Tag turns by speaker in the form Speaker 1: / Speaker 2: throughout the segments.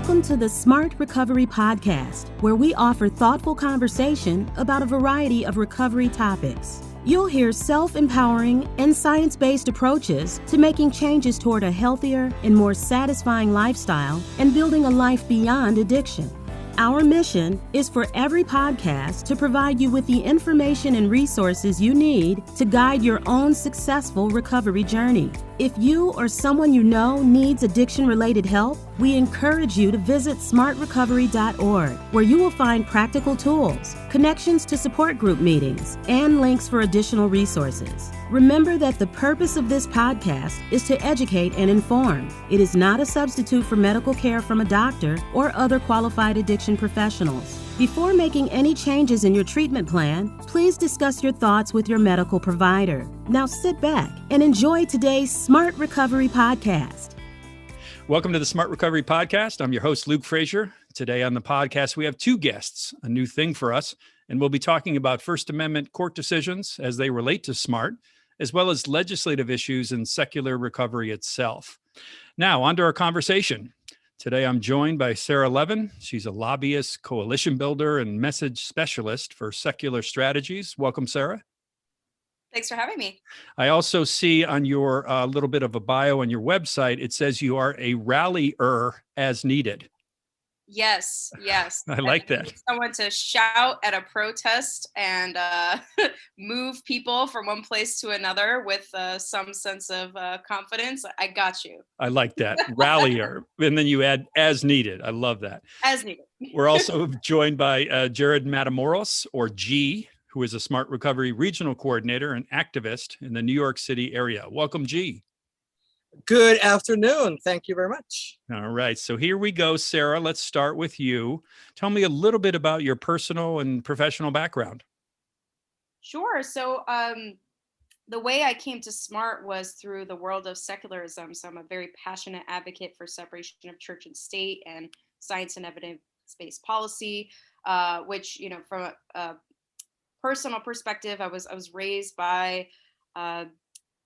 Speaker 1: Welcome to the SMART Recovery Podcast, where we offer thoughtful conversation about a variety of recovery topics. You'll hear self-empowering and science-based approaches to making changes toward a healthier and more satisfying lifestyle and building a life beyond addiction. Our mission is for every podcast to provide you with the information and resources you need to guide your own successful recovery journey. If you or someone you know needs addiction-related help, we encourage you to visit smartrecovery.org, where you will find practical tools, connections to support group meetings, and links for additional resources. Remember that the purpose of this podcast is to educate and inform. It is not a substitute for medical care from a doctor or other qualified addiction professionals. Before making any changes in your treatment plan, please discuss your thoughts with your medical provider. Now sit back and enjoy today's Smart Recovery Podcast.
Speaker 2: Welcome to the Smart Recovery Podcast. I'm your host, Luke Frazier. Today on the podcast, we have two guests, a new thing for us, and we'll be talking about First Amendment court decisions as they relate to SMART, as well as legislative issues and secular recovery itself. Now, on to our conversation. Today, I'm joined by Sarah Levin. She's a lobbyist, coalition builder, and message specialist for secular strategies. Welcome, Sarah.
Speaker 3: Thanks for having me.
Speaker 2: I also see on your little bit of a bio on your website, it says you are a rallier as needed.
Speaker 3: Yes.
Speaker 2: I like that.
Speaker 3: Someone to shout at a protest and move people from one place to another with some sense of confidence. I got you.
Speaker 2: I like that. Rallier. And then you add as needed. I love that.
Speaker 3: As needed.
Speaker 2: We're also joined by Gerardo Matamoros, or G, who is a Smart Recovery Regional Coordinator and activist in the New York City area. Welcome, G.
Speaker 4: Good afternoon. Thank you very much.
Speaker 2: All right. So here we go, Sarah. Let's start with you. Tell me a little bit about your personal and professional background.
Speaker 3: Sure. So the way I came to SMART was through the world of secularism. So I'm a very passionate advocate for separation of church and state and science and evidence-based policy, which, from a personal perspective, I was raised by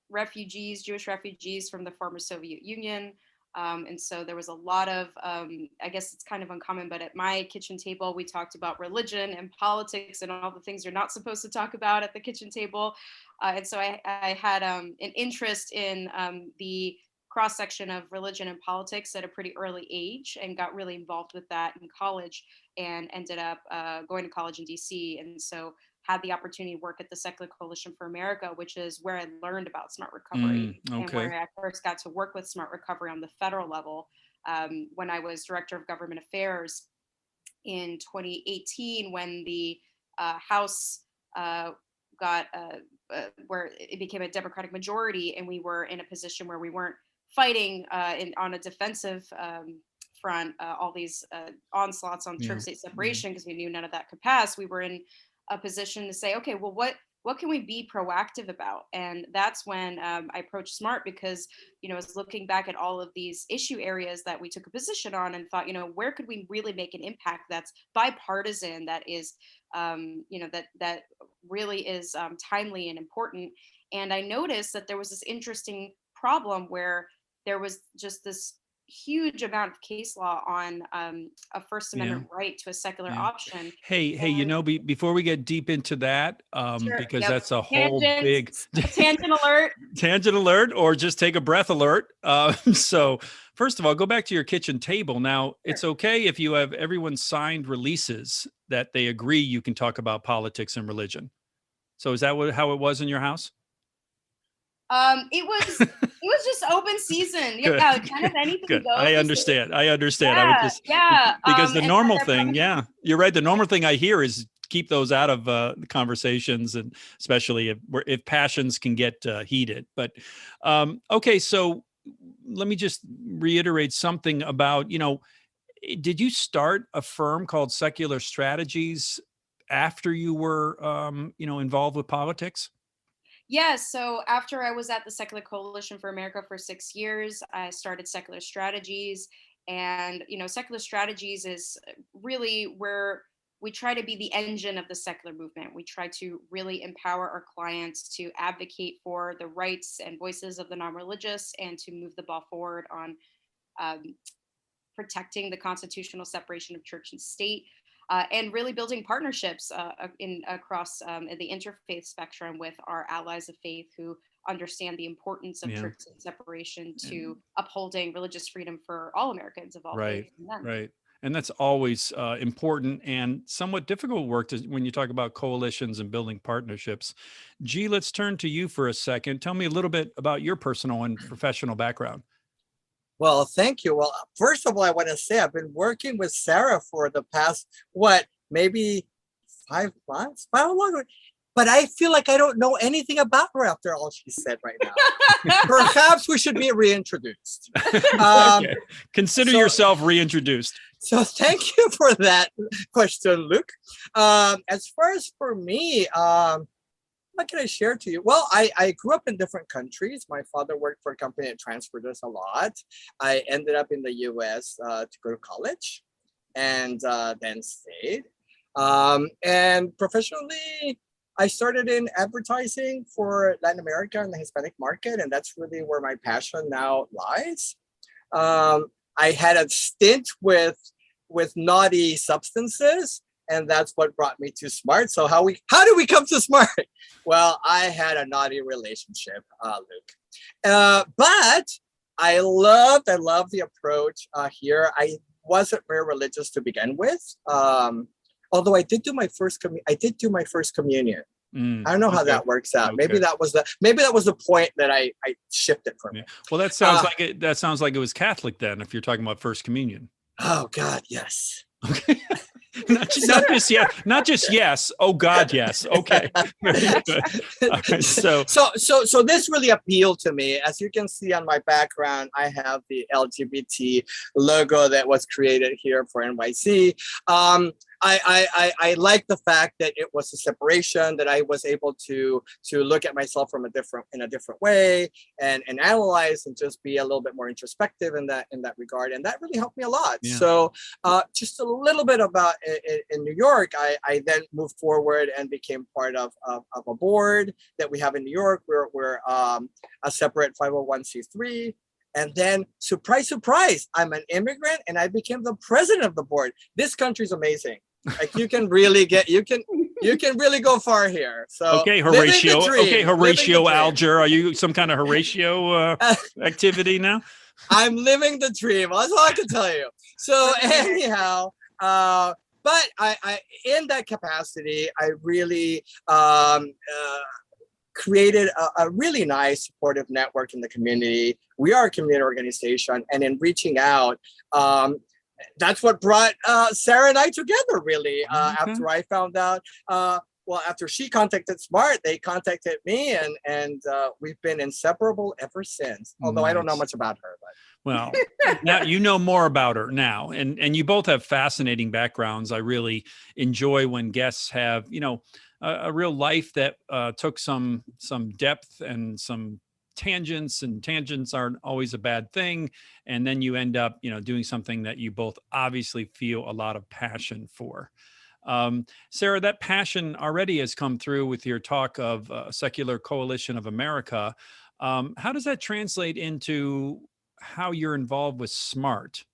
Speaker 3: Jewish refugees from the former Soviet Union. And so there was a lot of, I guess it's kind of uncommon, but at my kitchen table, we talked about religion and politics and all the things you're not supposed to talk about at the kitchen table. And so I had an interest in the cross-section of religion and politics at a pretty early age and got really involved with that in college and ended up going to college in DC. And so had the opportunity to work at the Secular Coalition for America, which is where I learned about Smart Recovery and where I first got to work with Smart Recovery on the federal level when I was Director of Government Affairs in 2018, when the House got where it became a Democratic majority and we were in a position where we weren't fighting on a defensive front, all these onslaughts on church-state separation, because we knew none of that could pass. We were in a position to say, okay, well, what can we be proactive about? And that's when I approached SMART, because, I was looking back at all of these issue areas that we took a position on and thought, where could we really make an impact that's bipartisan, that is, that really is timely and important. And I noticed that there was this interesting problem where there was just this huge amount of case law on a First Amendment right to a secular option.
Speaker 2: Hey, before we get deep into that, because that's a whole big
Speaker 3: tangent alert.
Speaker 2: Tangent alert, or just take a breath alert. So first of all, go back to your kitchen table. Now, it's okay if you have everyone signed releases that they agree you can talk about politics and religion. So is that how it was in your house?
Speaker 3: It was just open season. Yeah, kind of anything goes.
Speaker 2: I understand.
Speaker 3: Yeah,
Speaker 2: I would just, because the normal thing, you're right. The normal thing I hear is keep those out of the conversations, and especially if passions can get heated. But okay, so let me just reiterate something about, did you start a firm called Secular Strategies after you were, involved with politics?
Speaker 3: Yeah, so after I was at the Secular Coalition for America for 6 years, I started Secular Strategies. And, Secular Strategies is really where we try to be the engine of the secular movement. We try to really empower our clients to advocate for the rights and voices of the non-religious and to move the ball forward on protecting the constitutional separation of church and state, and really building partnerships across the interfaith spectrum with our allies of faith who understand the importance of church separation to upholding religious freedom for all Americans of all faiths.
Speaker 2: Right. And that's always important and somewhat difficult work when you talk about coalitions and building partnerships. G, let's turn to you for a second. Tell me a little bit about your personal and professional background.
Speaker 4: Well, thank you. Well, first of all, I want to say I've been working with Sarah for the past, maybe 5 months? How long? But I feel like I don't know anything about her after all she said right now. Perhaps we should be reintroduced.
Speaker 2: Okay. Consider yourself reintroduced.
Speaker 4: So thank you for that question, Luke. As far as for me, what can I share to you? Well, I grew up in different countries. My father worked for a company that transferred us a lot. I ended up in the US to go to college and then stayed. And professionally, I started in advertising for Latin America and the Hispanic market, and that's really where my passion now lies. I had a stint with naughty substances, and that's what brought me to SMART. So how did we come to SMART? Well, I had a naughty relationship, Luke. But I love the approach here. I wasn't very religious to begin with. Although I did do my first communion. I don't know how that works out. Okay. Maybe that was the point that I shifted from it.
Speaker 2: Well, that sounds like it was Catholic then, if you're talking about first communion.
Speaker 4: Oh God, yes.
Speaker 2: Okay. Not just yes. Oh God, yes. Okay. Very good. Right,
Speaker 4: so this really appealed to me. As you can see on my background, I have the LGBT logo that was created here for NYC. I like the fact that it was a separation, that I was able to look at myself in a different way and analyze and just be a little bit more introspective in that regard, and that really helped me a lot. Yeah. So just a little bit about in New York, I then moved forward and became part of a board that we have in New York. We're a separate 501c3. And then, surprise, surprise, I'm an immigrant and I became the president of the board. This country's amazing. Like you can really go far here. So
Speaker 2: okay, Horatio. Okay, Horatio Alger. Are you some kind of Horatio activity now?
Speaker 4: I'm living the dream. That's all I can tell you. So anyhow, but I in that capacity, I really created a really nice supportive network in the community. We are a community organization, and in reaching out, that's what brought Sarah and I together, really. After I found out, after she contacted SMART, they contacted me, and we've been inseparable ever since. Although I don't know much about her. But.
Speaker 2: Well, now you know more about her now, and you both have fascinating backgrounds. I really enjoy when guests have, a real life that took some depth and some tangents, and tangents aren't always a bad thing. And then you end up, doing something that you both obviously feel a lot of passion for. Sarah, that passion already has come through with your talk of Secular Coalition of America. How does that translate into how you're involved with SMART?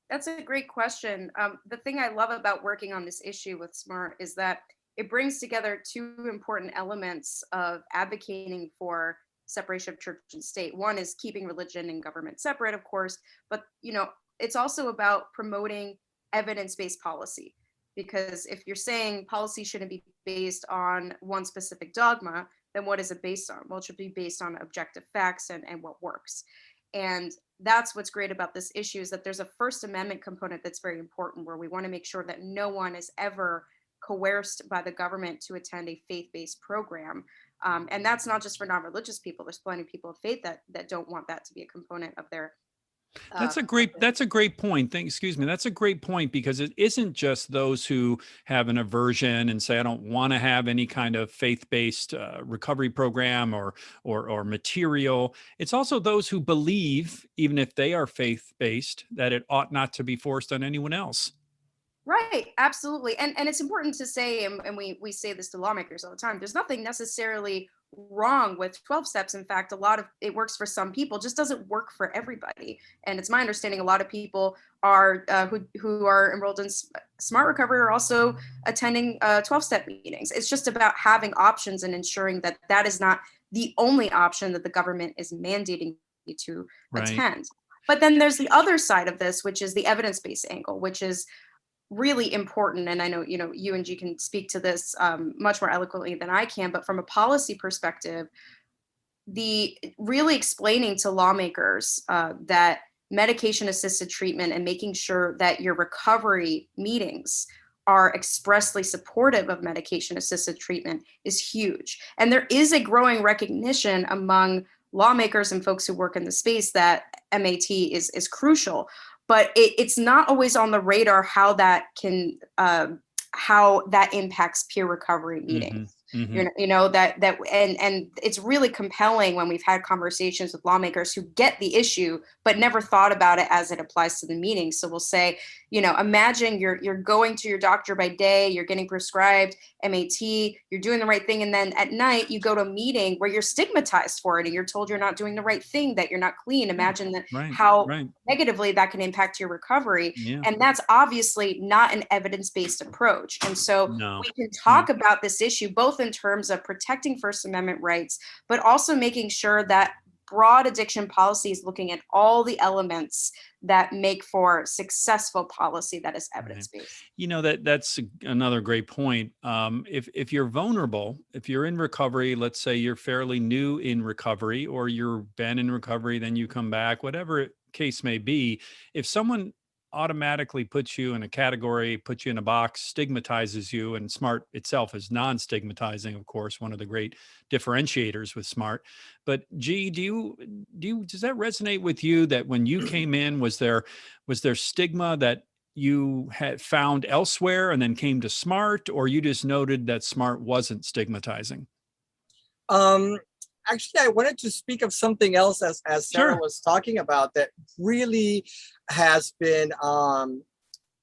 Speaker 3: That's a great question. The thing I love about working on this issue with SMART is that it brings together two important elements of advocating for separation of church and state. One is keeping religion and government separate, of course, but it's also about promoting evidence-based policy. Because if you're saying policy shouldn't be based on one specific dogma, then what is it based on? Well, it should be based on objective facts and what works. And that's what's great about this issue, is that there's a First Amendment component that's very important, where we want to make sure that no one is ever coerced by the government to attend a faith-based program. And that's not just for non-religious people. There's plenty of people of faith that don't want that to be a component of their
Speaker 2: That's a great point. That's a great point, because it isn't just those who have an aversion and say, I don't want to have any kind of faith-based recovery program or material. It's also those who believe, even if they are faith-based, that it ought not to be forced on anyone else.
Speaker 3: Right, absolutely. And it's important to say, and we say this to lawmakers all the time, there's nothing necessarily wrong with 12 steps. In fact, a lot of it works for some people, just doesn't work for everybody. And it's my understanding a lot of people are who are enrolled in SMART Recovery are also attending 12-step meetings. It's just about having options and ensuring that that is not the only option that the government is mandating you to attend. But then there's the other side of this, which is the evidence-based angle, which is really important. And I know, you and G can speak to this much more eloquently than I can, but from a policy perspective, the really explaining to lawmakers that medication-assisted treatment and making sure that your recovery meetings are expressly supportive of medication-assisted treatment is huge. And there is a growing recognition among lawmakers and folks who work in the space that MAT is crucial. But it's not always on the radar how that impacts peer recovery meetings. And it's really compelling when we've had conversations with lawmakers who get the issue but never thought about it as it applies to the meeting. So we'll say, imagine you're going to your doctor by day, you're getting prescribed MAT, you're doing the right thing, and then at night you go to a meeting where you're stigmatized for it and you're told you're not doing the right thing, that you're not clean. Imagine that how negatively that can impact your recovery. And that's obviously not an evidence-based approach. And so we can talk about this issue both in terms of protecting First Amendment rights, but also making sure that broad addiction policy is looking at all the elements that make for successful policy that is evidence-based.
Speaker 2: That's another great point. If you're vulnerable, if you're in recovery, let's say you're fairly new in recovery, or you've been in recovery, then you come back, whatever case may be, if someone automatically puts you in a category, puts you in a box, stigmatizes you, and SMART itself is non-stigmatizing, of course, one of the great differentiators with SMART. But G, does that resonate with you, that when you came in, was there stigma that you had found elsewhere and then came to SMART, or you just noted that SMART wasn't stigmatizing?
Speaker 4: Actually, I wanted to speak of something else as Sarah was talking about that really has been,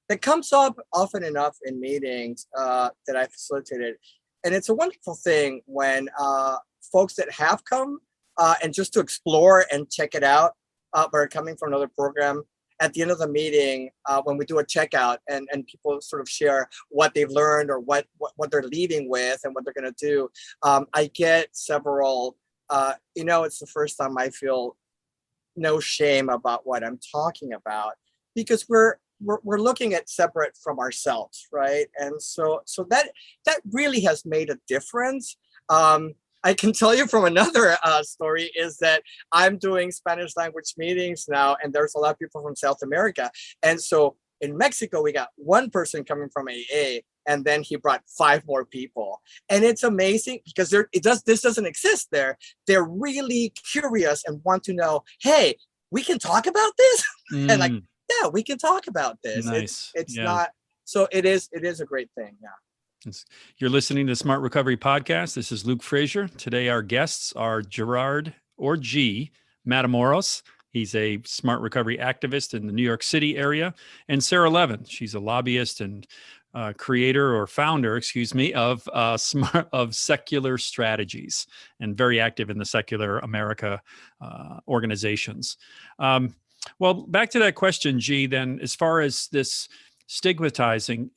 Speaker 4: that comes up often enough in meetings that I facilitated. And it's a wonderful thing when folks that have come and just to explore and check it out, but are coming from another program, at the end of the meeting, when we do a checkout and people sort of share what they've learned or what they're leaving with and what they're going to do, I get several, it's the first time I feel no shame about what I'm talking about, because we're looking at separate from ourselves, right? And so that really has made a difference. I can tell you from another story is that I'm doing Spanish language meetings now, and there's a lot of people from South America. And so in Mexico, we got one person coming from AA, and then he brought 5 more people. And it's amazing because this doesn't exist there. They're really curious and want to know, hey, we can talk about this? And like, yeah, we can talk about this.
Speaker 2: Nice.
Speaker 4: It's not, so it is a great thing. Yeah.
Speaker 2: You're listening to the Smart Recovery Podcast. This is Luke Frazier. Today, our guests are Gerard, or G, Matamoros. He's a Smart Recovery activist in the New York City area. And Sarah Levin. She's a lobbyist and founder of Secular Strategies, and very active in the Secular America organizations. Well, back to that question, G, then, as far as this stigmatizing,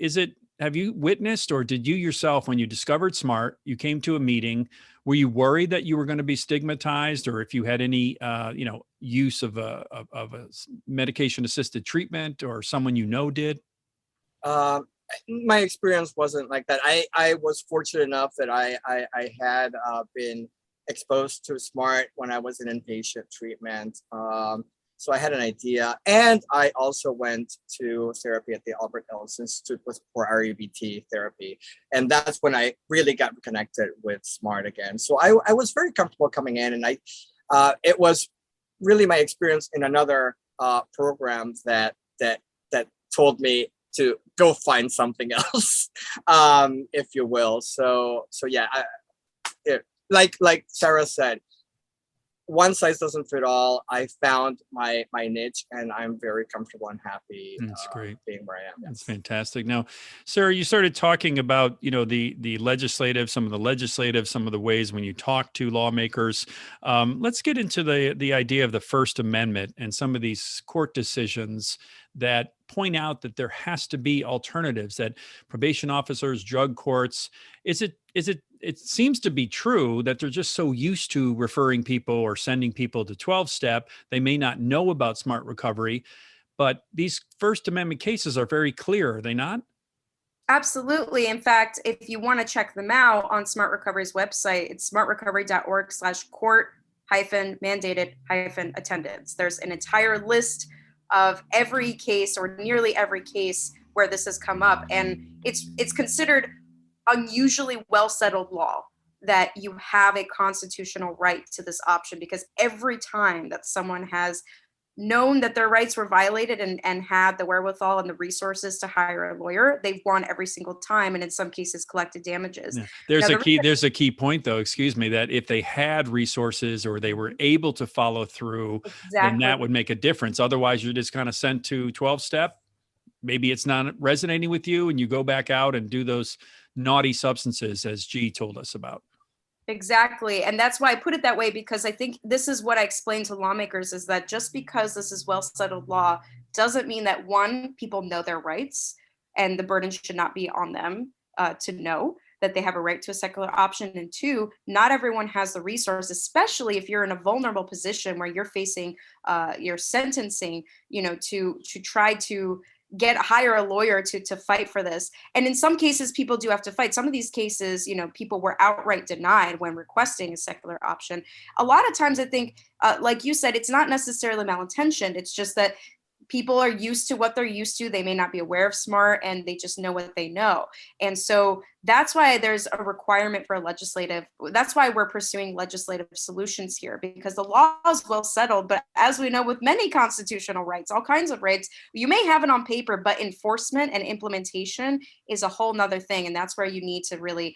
Speaker 2: have you witnessed, or did you yourself, when you discovered SMART, you came to a meeting, were you worried that you were going to be stigmatized, or if you had any, use of a medication-assisted treatment, or someone did?
Speaker 4: My experience wasn't like that. I was fortunate enough that I had been exposed to SMART when I was in inpatient treatment. So I had an idea, and I also went to therapy at the Albert Ellis Institute for REBT therapy, and that's when I really got connected with SMART again. So I was very comfortable coming in, and it was really my experience in another program that told me to go find something else, if you will. So yeah, like Sarah said, one size doesn't fit all. I found my niche, and I'm very comfortable and happy.
Speaker 2: That's great.
Speaker 4: Being where I am.
Speaker 2: That's fantastic. Now, Sarah, you started talking about, the legislative, some of the ways when you talk to lawmakers. Let's get into the idea of the First Amendment and some of these court decisions that point out that there has to be alternatives, that probation officers, drug courts, it seems to be true that they're just so used to referring people or sending people to 12-step, they may not know about SMART recovery, but these First Amendment cases are very clear, are they not?
Speaker 3: Absolutely. In fact, if you want to check them out on SMART Recovery's website, it's smartrecovery.org/court-mandated-attendance. There's an entire list of every case or nearly every case where this has come up. And it's considered unusually well-settled law that you have a constitutional right to this option, because every time that someone has known that their rights were violated and had the wherewithal and the resources to hire a lawyer, they've won every single time, and in some cases collected damages.
Speaker 2: Yeah. There's a key point, though, excuse me, that if they had resources or they were able to follow through, then that would make a difference. Otherwise, you're just kind of sent to 12-step. Maybe it's not resonating with you, and you go back out and do those naughty substances, as G told us about.
Speaker 3: Exactly. And that's why I put it that way, because I think this is what I explain to lawmakers, is that just because this is well-settled law doesn't mean that, one, people know their rights, and the burden should not be on them to know that they have a right to a secular option. And two, not everyone has the resource, especially if you're in a vulnerable position where you're facing your sentencing, to try to hire a lawyer to fight for this. And in some cases, people do have to fight. Some of these cases, people were outright denied when requesting a secular option. A lot of times, I think, like you said, it's not necessarily malintentioned. It's just that people are used to what they're used to. They may not be aware of SMART, and they just know what they know. And so that's why there's a requirement for that's why we're pursuing legislative solutions here, because the law is well settled. But as we know, with many constitutional rights, all kinds of rights, you may have it on paper, but enforcement and implementation is a whole nother thing. And that's where you need to really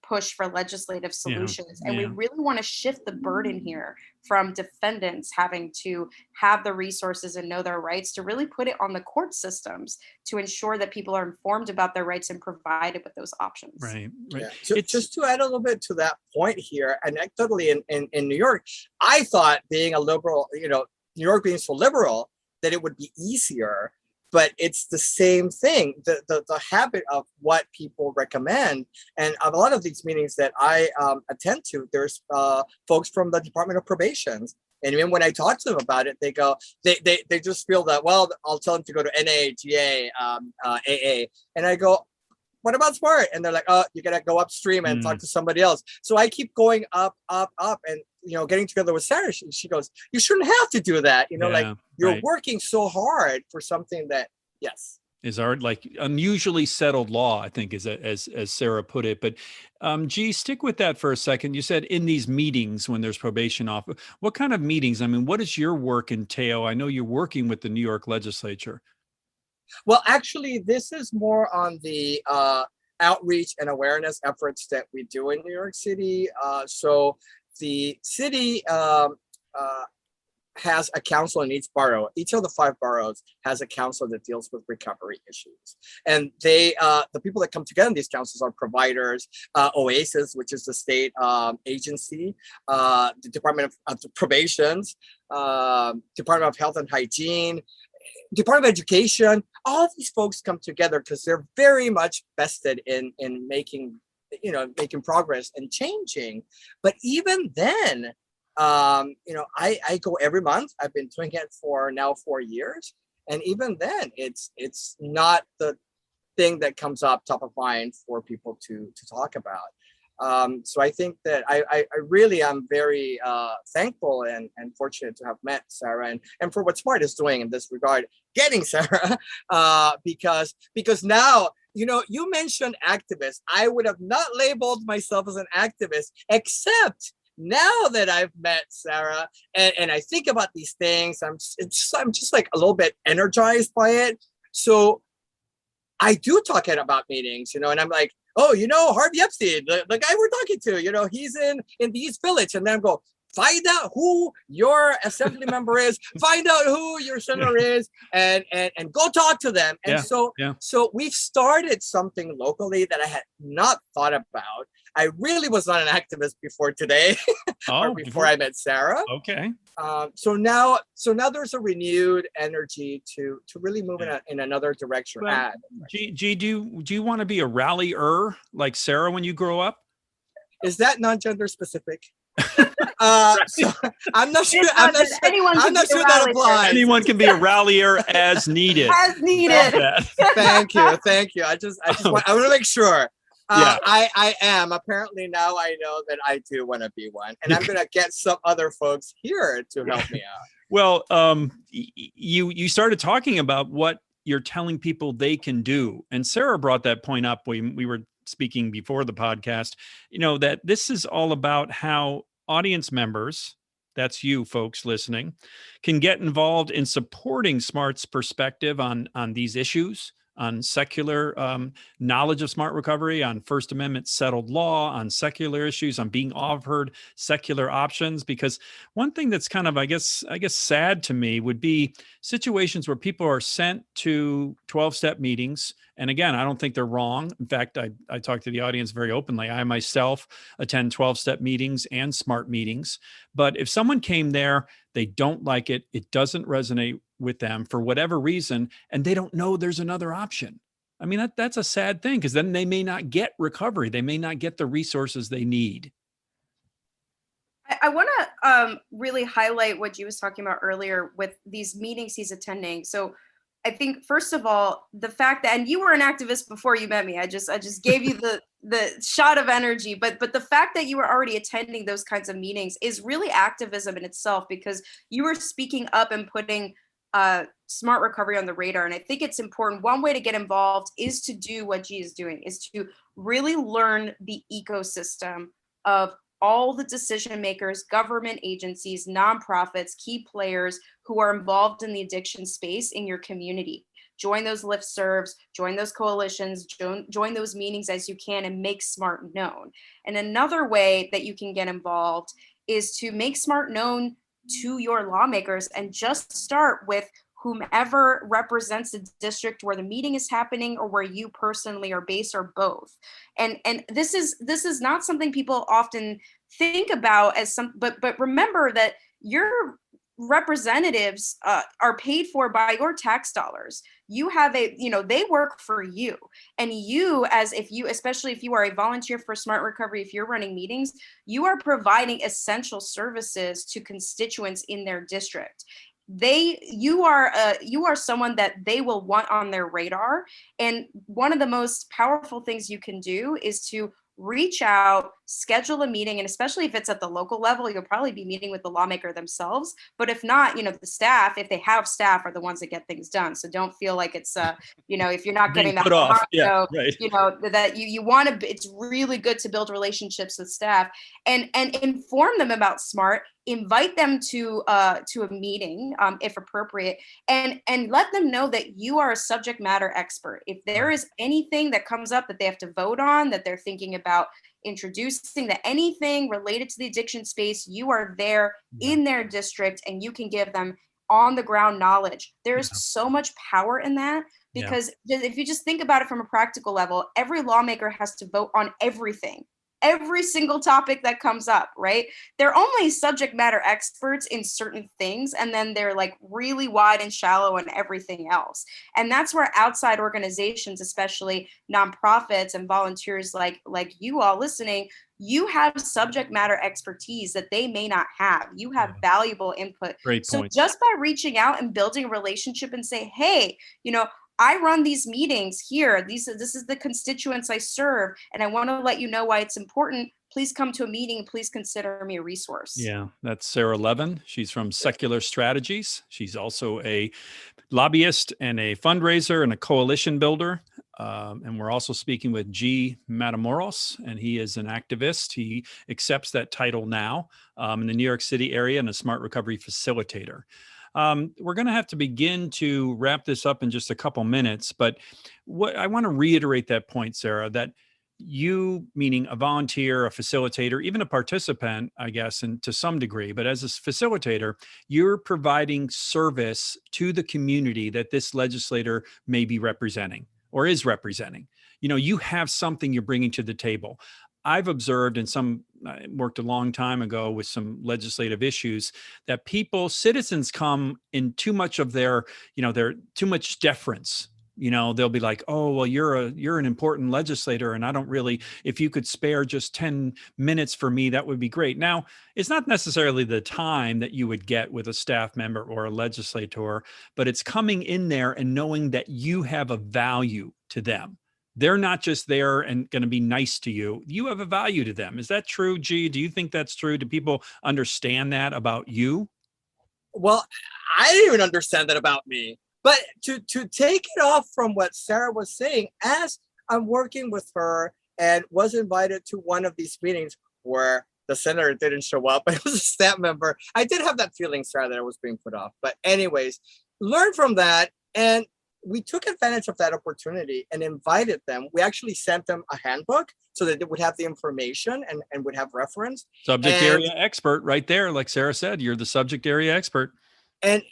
Speaker 3: push for legislative solutions. And we really want to shift the burden here from defendants having to have the resources and know their rights, to really put it on the court systems to ensure that people are informed about their rights and provided with those options.
Speaker 2: Right.
Speaker 4: Yeah. Just to add a little bit to that point here, anecdotally in New York, I thought, being a liberal, New York being so liberal, that it would be easier. But it's the same thing, the habit of what people recommend. And a lot of these meetings that I attend to, there's folks from the Department of Probation. And even when I talk to them about it, they go, they just feel that, well, I'll tell them to go to NA, GA, AA. And I go, what about SMART? And they're like, oh, you got to go upstream and talk to somebody else. So I keep going up. And, getting together with Sarah, she goes, you shouldn't have to do that. You're working so hard for something that, yes,
Speaker 2: is our unusually settled law, I think, as Sarah put it. But G, stick with that for a second. You said in these meetings when there's probation off, what kind of meetings? I mean, what does your work entail? I know you're working with the New York legislature.
Speaker 4: Well, actually, this is more on the outreach and awareness efforts that we do in New York City. So the city has a council in each borough. Each of the 5 boroughs has a council that deals with recovery issues. And the people that come together in these councils are providers, OASIS, which is the state agency, the Department of Probation, Department of Health and Hygiene, Department of Education. All of these folks come together because they're very much vested in making progress and changing. But even then, I go every month. I've been doing it for now 4 years. And even then, it's not the thing that comes up top of mind for people to talk about. So I think that I really am very thankful and fortunate to have met Sarah and for what SMART is doing in this regard, getting Sarah, because now, you mentioned activist. I would have not labeled myself as an activist, except now that I've met Sarah and I think about these things, I'm just like a little bit energized by it. So I do talk about meetings, and I'm like, oh, Harvey Epstein, the guy we're talking to, he's in the East Village. And then I go, find out who your assembly member is, find out who your senator is, and go talk to them. And so we've started something locally that I had not thought about. I really was not an activist before today, or before I met Sarah.
Speaker 2: Okay.
Speaker 4: So now there's a renewed energy to really move in another direction.
Speaker 2: Well, G, do you want to be a rallier like Sarah when you grow up?
Speaker 4: Is that non-gender specific? So I'm not sure. I'm not sure that applies.
Speaker 2: Anyone can be a rallier as needed.
Speaker 3: As needed.
Speaker 4: Thank you. I want to make sure. I am. Apparently now I know that I do want to be one, and I'm going to get some other folks here to help me out.
Speaker 2: Well, you started talking about what you're telling people they can do, and Sarah brought that point up when we were speaking before the podcast. That this is all about how audience members, that's you folks listening, can get involved in supporting SMART's perspective on these issues, on secular knowledge of SMART recovery, on First Amendment settled law, on secular issues, on being offered secular options. Because one thing that's kind of, I guess sad to me would be situations where people are sent to 12-step meetings. And again, I don't think they're wrong. In fact, I talk to the audience very openly. I myself attend 12-step meetings and SMART meetings. But if someone came there, they don't like it, it doesn't resonate with them for whatever reason, and they don't know there's another option. I mean, that's a sad thing, because then they may not get recovery. They may not get the resources they need.
Speaker 3: I want to really highlight what you was talking about earlier with these meetings he's attending. So I think, first of all, the fact that, and you were an activist before you met me, I just gave you the shot of energy, but the fact that you were already attending those kinds of meetings is really activism in itself, because you were speaking up and putting SMART recovery on the radar. And I think it's important. One way to get involved is to do what G is doing, is to really learn the ecosystem of all the decision makers, government agencies, nonprofits, key players who are involved in the addiction space in your community. Join those listservs, join those coalitions, join those meetings as you can, and make SMART known. And another way that you can get involved is to make SMART known to your lawmakers, and just start with whomever represents the district where the meeting is happening, or where you personally are based, or both. And this is not something people often think about as but remember that your representatives are paid for by your tax dollars. You have they work for you, and you, especially if you are a volunteer for SMART Recovery, if you're running meetings, you are providing essential services to constituents in their district. You are someone that they will want on their radar. And one of the most powerful things you can do is to reach out, schedule a meeting, and especially if it's at the local level, you'll probably be meeting with the lawmaker themselves. But if not, the staff, if they have staff, are the ones that get things done. So don't feel like it's if you're not getting that
Speaker 2: put off.
Speaker 3: That you want to. It's really good to build relationships with staff and inform them about SMART. Invite them to a meeting if appropriate, and let them know that you are a subject matter expert. If there is anything that comes up that they have to vote on, that they're thinking about introducing, that anything related to the addiction space, you are there in their district, and you can give them on the ground knowledge. There's so much power in that, because if you just think about it from a practical level, every lawmaker has to vote on everything. Every single topic that comes up, right? They're only subject matter experts in certain things, and then they're like really wide and shallow in everything else. And that's where outside organizations, especially nonprofits and volunteers like you all listening, you have subject matter expertise that they may not have. You have valuable input.
Speaker 2: Great point.
Speaker 3: So just by reaching out and building a relationship and say, hey, I run these meetings here. This is the constituents I serve, and I want to let you know why it's important. Please come to a meeting. Please consider me a resource.
Speaker 2: Yeah, that's Sarah Levin. She's from Secular Strategies. She's also a lobbyist and a fundraiser and a coalition builder. And we're also speaking with G. Matamoros, and he is an activist. He accepts that title now in the New York City area, and a SMART recovery facilitator. We're going to have to begin to wrap this up in just a couple minutes, but what I want to reiterate that point, Sarah, that you, meaning a volunteer, a facilitator, even a participant, I guess, and to some degree, but as a facilitator, you're providing service to the community that this legislator may be representing or is representing. You have something you're bringing to the table. I've observed I worked a long time ago with some legislative issues that citizens come in too much of their too much deference. They'll be like, oh, well, you're an important legislator, and I don't really, if you could spare just 10 minutes for me, that would be great. Now, it's not necessarily the time that you would get with a staff member or a legislator, but it's coming in there and knowing that you have a value to them. They're not just there and going to be nice to you. You have a value to them. Is that true, G? Do you think that's true? Do people understand that about you?
Speaker 4: Well, I didn't even understand that about me. But to take it off from what Sarah was saying, as I'm working with her and was invited to one of these meetings where the senator didn't show up, but it was a staff member, I did have that feeling, Sarah, that I was being put off. But anyways, learn from that. And we took advantage of that opportunity and invited them. We actually sent them a handbook so that they would have the information and would have reference.
Speaker 2: Subject area expert right there. Like Sarah said, you're the subject area expert.
Speaker 4: And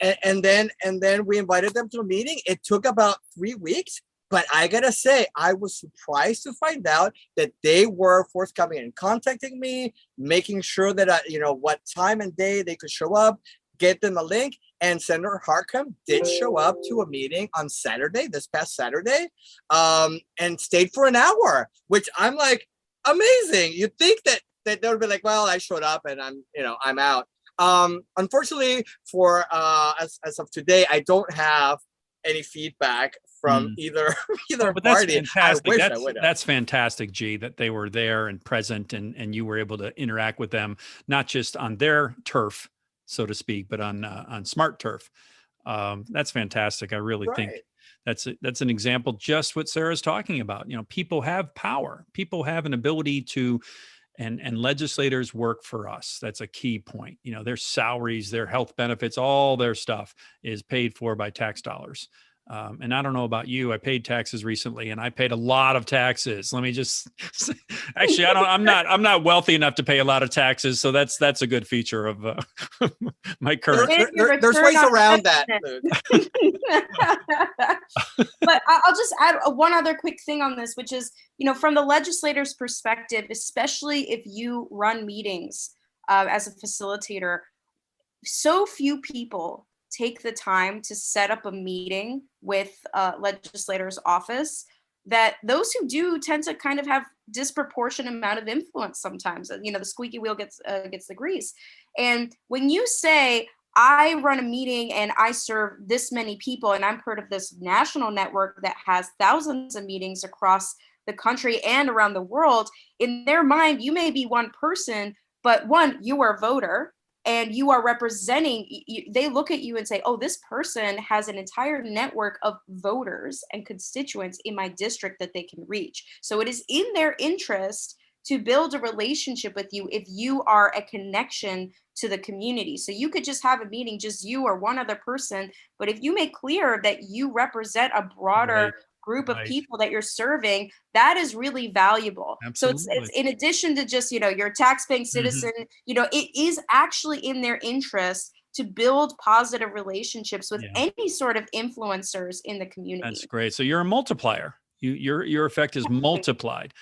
Speaker 4: then we invited them to a meeting. It took about 3 weeks, but I gotta say, I was surprised to find out that they were forthcoming and contacting me, making sure that what time and day they could show up, get them a link. And Senator Harcum did show up to a meeting on Saturday, this past Saturday, and stayed for an hour, which I'm like, amazing. You'd think that they would be like, well, I showed up and I'm out. Unfortunately, for as of today, I don't have any feedback from either
Speaker 2: but
Speaker 4: party.
Speaker 2: That's fantastic.
Speaker 4: I wish I would have.
Speaker 2: That's fantastic, G, that they were there and present, and you were able to interact with them, not just on their turf, so to speak, but on smart turf. That's fantastic. I really think that's an example, just what Sarah's talking about. People have power. People have an ability to. And legislators work for us. That's a key point. Their salaries, their health benefits, all their stuff is paid for by tax dollars. And I don't know about you. I paid taxes recently, and I paid a lot of taxes. Let me just actually, I'm not wealthy enough to pay a lot of taxes. So that's a good feature of my current.
Speaker 4: There's ways around that.
Speaker 3: But I'll just add one other quick thing on this, which is, from the legislator's perspective, especially if you run meetings as a facilitator, so few people take the time to set up a meeting with a legislator's office, that those who do tend to kind of have disproportionate amount of influence sometimes. The squeaky wheel gets the grease. And when you say, I run a meeting and I serve this many people, and I'm part of this national network that has thousands of meetings across the country and around the world, in their mind, you may be one person, but one, you are a voter. And you are representing, they look at you and say, oh, this person has an entire network of voters and constituents in my district that they can reach. So it is in their interest to build a relationship with you if you are a connection to the community. So you could just have a meeting, just you or one other person. But if you make clear that you represent a broader group of people that you're serving, that is really valuable. Absolutely. So it's in addition to just, you're a tax-paying citizen, it is actually in their interest to build positive relationships with any sort of influencers in the community.
Speaker 2: That's great. So you're a multiplier. Your effect is multiplied.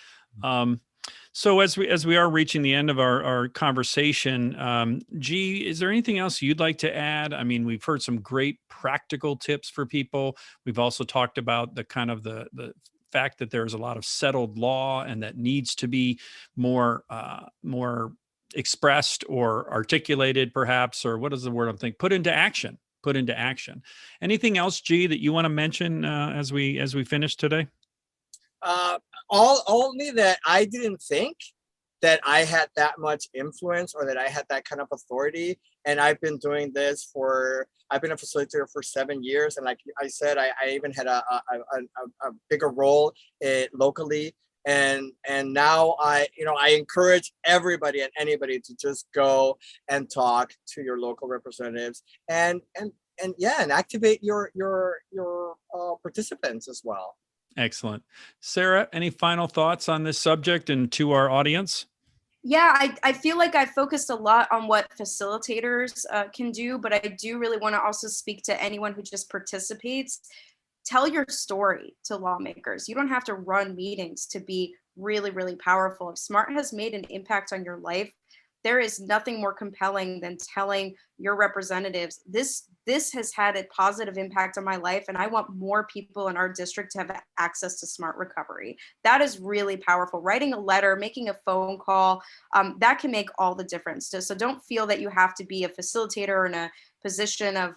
Speaker 2: So as we are reaching the end of our conversation, G, is there anything else you'd like to add? I mean, we've heard some great practical tips for people. We've also talked about the kind of the fact that there's a lot of settled law and that needs to be more expressed or articulated, perhaps, or what is the word I'm thinking? Put into action. Anything else, G, that you want to mention as we finish today?
Speaker 4: Only that I didn't think that I had that much influence or that I had that kind of authority. And I've been doing this I've been a facilitator for 7 years. And like I said, I even had a bigger role locally. And now I encourage everybody and anybody to just go and talk to your local representatives and activate your participants as well.
Speaker 2: Excellent. Sarah, any final thoughts on this subject and to our audience?
Speaker 3: Yeah, I feel like I focused a lot on what facilitators can do, but I do really want to also speak to anyone who just participates. Tell your story to lawmakers. You don't have to run meetings to be really, really powerful. If SMART has made an impact on your life, there is nothing more compelling than telling your representatives, this has had a positive impact on my life, and I want more people in our district to have access to SMART Recovery. That is really powerful. Writing a letter, making a phone call, that can make all the difference. So don't feel that you have to be a facilitator or in a position of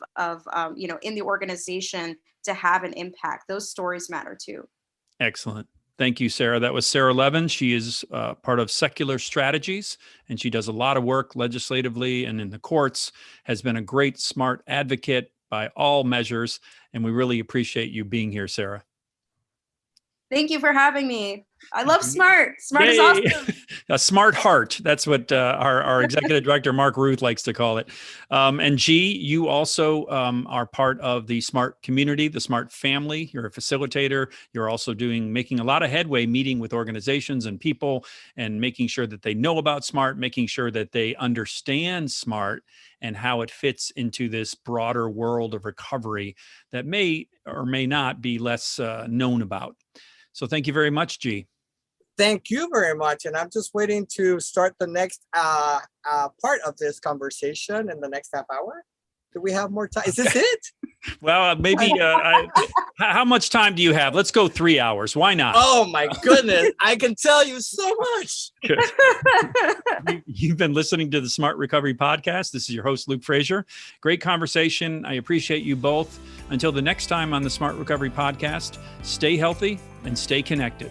Speaker 3: in the organization to have an impact. Those stories matter too.
Speaker 2: Excellent. Thank you, Sarah. That was Sarah Levin. She is part of Secular Strategies, and she does a lot of work legislatively and in the courts, has been a great SMART advocate by all measures, and we really appreciate you being here, Sarah.
Speaker 3: Thank you for having me. I love SMART. SMART is awesome.
Speaker 2: A smart heart. That's what our executive director, Mark Ruth, likes to call it. And G, you also are part of the SMART community, the SMART family. You're a facilitator. You're also making a lot of headway, meeting with organizations and people and making sure that they know about SMART, making sure that they understand SMART and how it fits into this broader world of recovery that may or may not be less known about. So thank you very much, G.
Speaker 4: Thank you very much. And I'm just waiting to start the next part of this conversation in the next half hour. Do we have more time? Is this it?
Speaker 2: Well, maybe. How much time do you have? Let's go 3 hours. Why not?
Speaker 4: Oh, my goodness. I can tell you so much.
Speaker 2: You've been listening to the Smart Recovery Podcast. This is your host, Luke Frazier. Great conversation. I appreciate you both. Until the next time on the Smart Recovery Podcast, stay healthy and stay connected.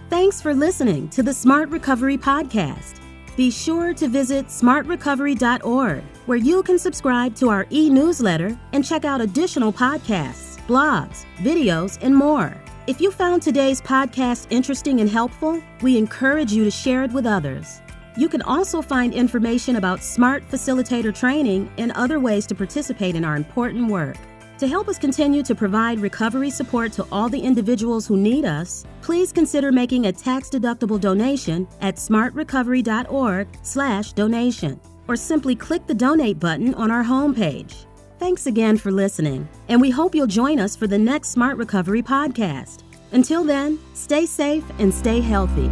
Speaker 1: Thanks for listening to the Smart Recovery Podcast. Be sure to visit smartrecovery.org, where you can subscribe to our e-newsletter and check out additional podcasts, blogs, videos, and more. If you found today's podcast interesting and helpful, we encourage you to share it with others. You can also find information about SMART facilitator training and other ways to participate in our important work. To help us continue to provide recovery support to all the individuals who need us, please consider making a tax-deductible donation at smartrecovery.org/donation, or simply click the donate button on our homepage. Thanks again for listening, and we hope you'll join us for the next Smart Recovery Podcast. Until then, stay safe and stay healthy.